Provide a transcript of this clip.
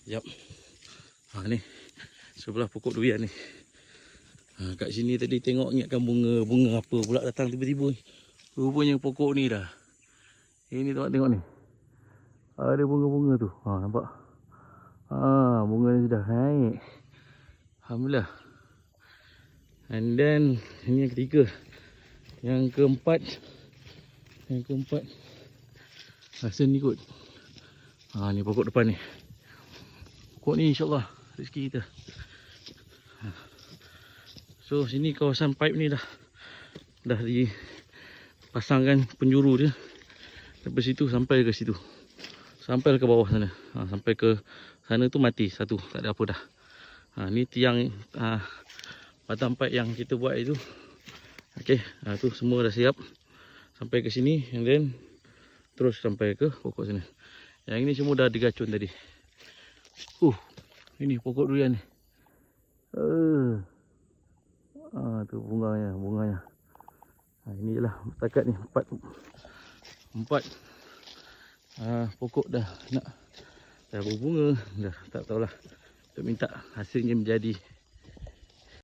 Sekejap. Ni sebelah pokok durian ni. Kat sini tadi tengok ingatkan bunga apa pula datang tiba-tiba. Rupanya pokok ni dah. Ini tengok ni. Ada bunga-bunga tu. Nampak? Bunga ni sudah naik. Alhamdulillah. And then ini yang ketiga. Yang keempat rasa ni kot. Ni pokok depan ni. Pokok ni insyaAllah rezeki kita. So sini kawasan pipe ni dah dipasangkan penjuru dia. Dari situ sampai ke situ. Sampai ke bawah sana. Sampai ke sana tu mati satu. Tak ada apa dah. Ni tiang batang pipe yang kita buat itu. Okey, tu semua dah siap. Sampai ke sini and then terus sampai ke pokok sana. Yang ini semua dah digacun tadi. Ini pokok durian ni. Tu bunganya. Ini je lah setakat ni empat pokok dah berbunga. Dah tak tahulah. Kita minta hasilnya menjadi